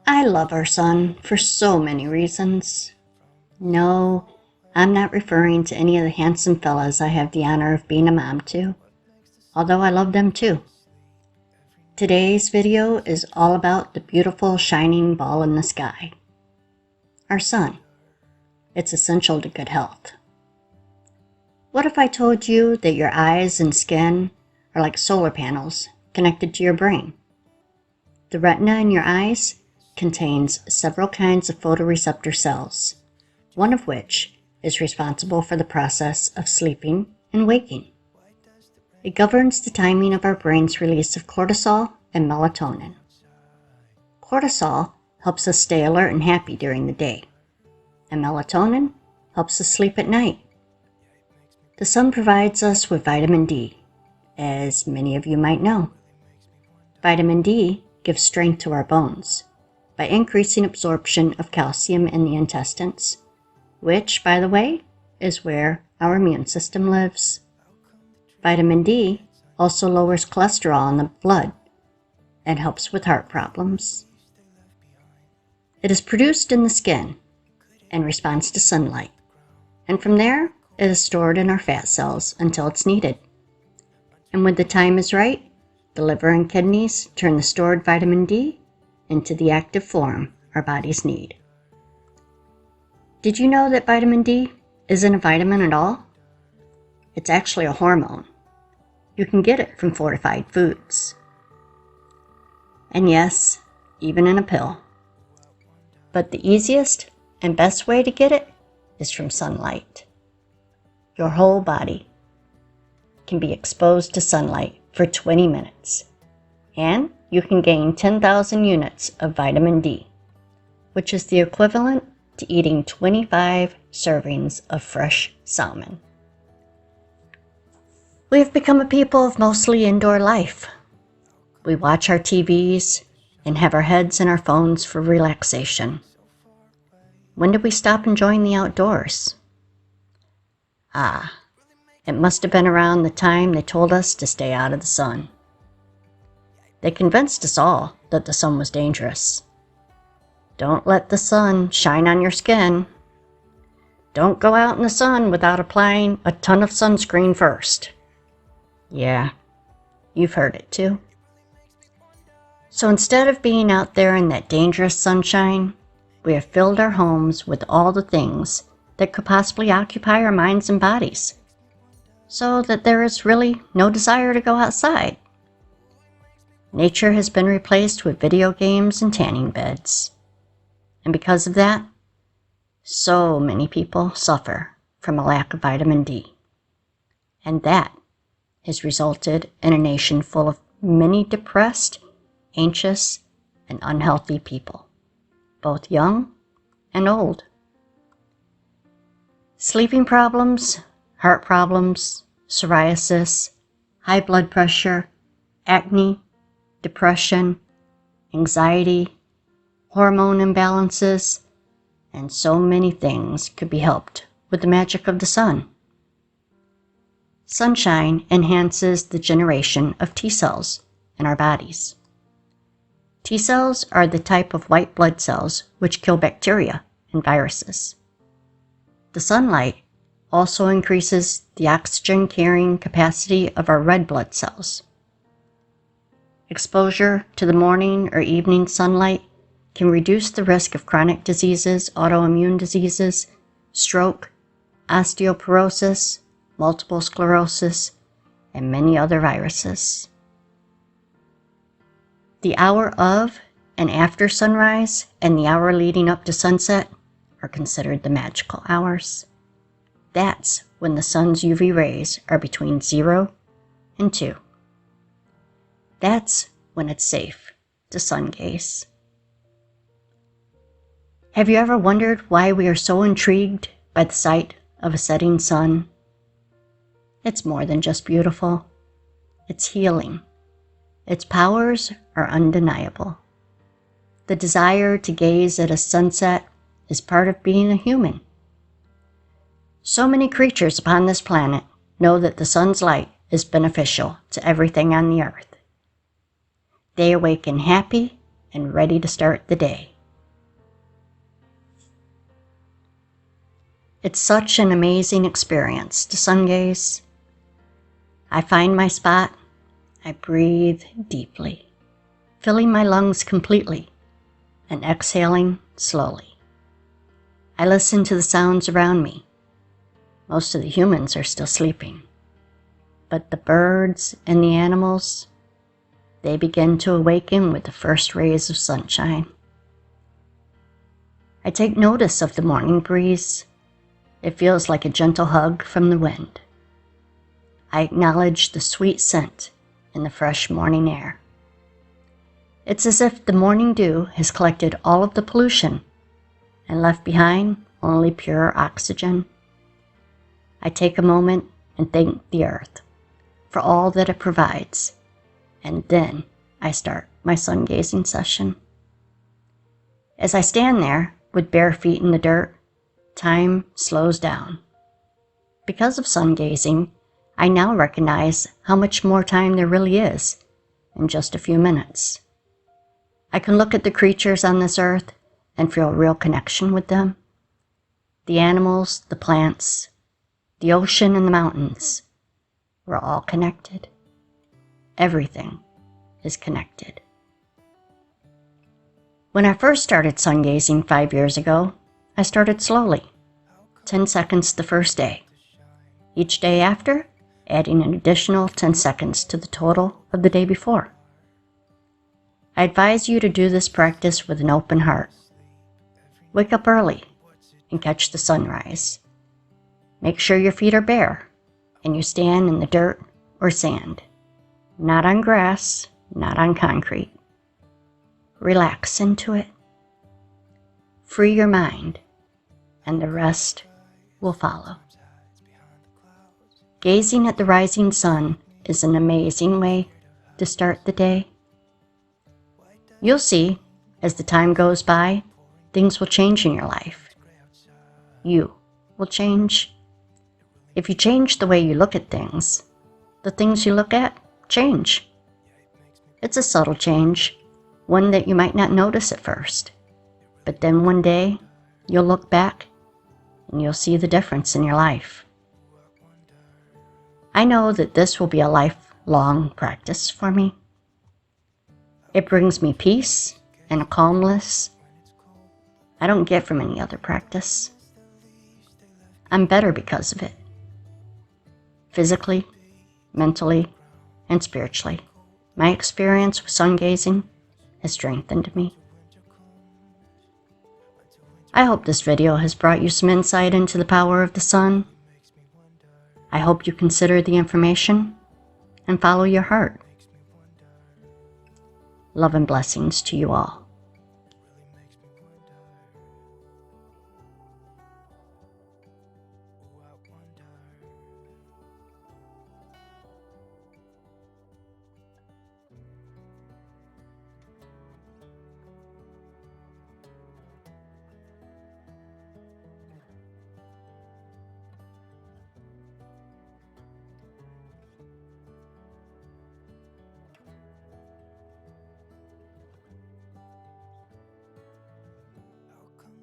I love our sun for so many reasons. No, I'm not referring to any of the handsome fellas I have the honor of being a mom to, although I love them too. Today's video is all about the beautiful shining ball in the sky, our sun. It's essential to good health. What if I told you that your eyes and skin are like solar panels connected to your brain? The retina in your eyes contains several kinds of photoreceptor cells, one of which is responsible for the process of sleeping and waking. It governs the timing of our brain's release of cortisol and melatonin. Cortisol helps us stay alert and happy during the day, and melatonin helps us sleep at night. The sun provides us with vitamin D, as many of you might know. Vitamin D gives strength to our bones by increasing absorption of calcium in the intestines, which, by the way, is where our immune system lives. Vitamin D also lowers cholesterol in the blood and helps with heart problems. It is produced in the skin and responds to sunlight, and from there it is stored in our fat cells until it's needed. And when the time is right, the liver and kidneys turn the stored vitamin D into the active form our bodies need. Did you know that vitamin D isn't a vitamin at all? It's actually a hormone. You can get it from fortified foods. And yes, even in a pill. But the easiest and best way to get it is from sunlight. Your whole body can be exposed to sunlight for 20 minutes, and you can gain 10,000 units of vitamin D, which is the equivalent to eating 25 servings of fresh salmon. We have become a people of mostly indoor life. We watch our TVs and have our heads in our phones for relaxation. When did we stop enjoying the outdoors? It must have been around the time they told us to stay out of the sun. They convinced us all that the sun was dangerous. Don't let the sun shine on your skin. Don't go out in the sun without applying a ton of sunscreen first. Yeah, you've heard it too. So instead of being out there in that dangerous sunshine, we have filled our homes with all the things that could possibly occupy our minds and bodies, so that there is really no desire to go outside. Nature has been replaced with video games and tanning beds. And because of that, so many people suffer from a lack of vitamin D. And that has resulted in a nation full of many depressed, anxious, and unhealthy people, both young and old. Sleeping problems, heart problems, psoriasis, high blood pressure, acne, depression, anxiety, hormone imbalances, and so many things could be helped with the magic of the sun. Sunshine enhances the generation of T cells in our bodies. T cells are the type of white blood cells which kill bacteria and viruses. The sunlight also increases the oxygen carrying capacity of our red blood cells. Exposure to the morning or evening sunlight can reduce the risk of chronic diseases, autoimmune diseases, stroke, osteoporosis, multiple sclerosis, and many other viruses. The hour of and after sunrise and the hour leading up to sunset are considered the magical hours. That's when the sun's UV rays are between 0 and 2. That's when it's safe to sun gaze. Have you ever wondered why we are so intrigued by the sight of a setting sun? It's more than just beautiful. It's healing. Its powers are undeniable. The desire to gaze at a sunset is part of being a human. So many creatures upon this planet know that the sun's light is beneficial to everything on the earth. They awaken happy and ready to start the day. It's such an amazing experience to sun gaze. I find my spot, I breathe deeply, filling my lungs completely and exhaling slowly. I listen to the sounds around me. Most of the humans are still sleeping, but the birds and the animals, they begin to awaken with the first rays of sunshine. I take notice of the morning breeze. It feels like a gentle hug from the wind. I acknowledge the sweet scent in the fresh morning air. It's as if the morning dew has collected all of the pollution and left behind only pure oxygen. I take a moment and thank the earth for all that it provides, and then I start my sun gazing session. As I stand there with bare feet in the dirt, time slows down. Because of sun gazing, I now recognize how much more time there really is in just a few minutes. I can look at the creatures on this earth and feel a real connection with them. The animals, the plants, the ocean and the mountains, we're all connected. Everything is connected. When I first started sun gazing 5 years ago, I started slowly, 10 seconds the first day. Each day after, adding an additional 10 seconds to the total of the day before. I advise you to do this practice with an open heart. Wake up early and catch the sunrise. Make sure your feet are bare and you stand in the dirt or sand, not on grass, not on concrete. Relax into it. Free your mind, and the rest will follow. Gazing at the rising sun is an amazing way to start the day. You'll see, as the time goes by, things will change in your life. You will change. If you change the way you look at things, the things you look at change. It's a subtle change, one that you might not notice at first, but then one day you'll look back and you'll see the difference in your life. I know that this will be a lifelong practice for me. It brings me peace and a calmness I don't get from any other practice. I'm better because of it. Physically, mentally, and spiritually, my experience with sun gazing has strengthened me. I hope this video has brought you some insight into the power of the sun. I hope you consider the information and follow your heart. Love and blessings to you all.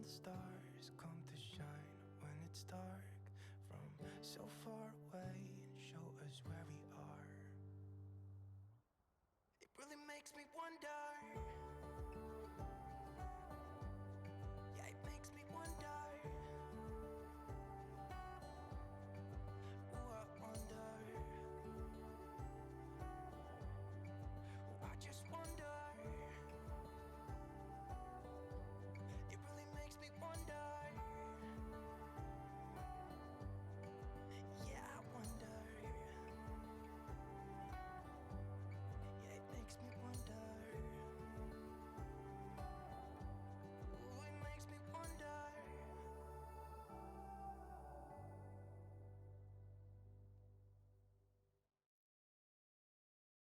Stars come to shine when it's dark from so far away and show us where we are. It really makes me wonder.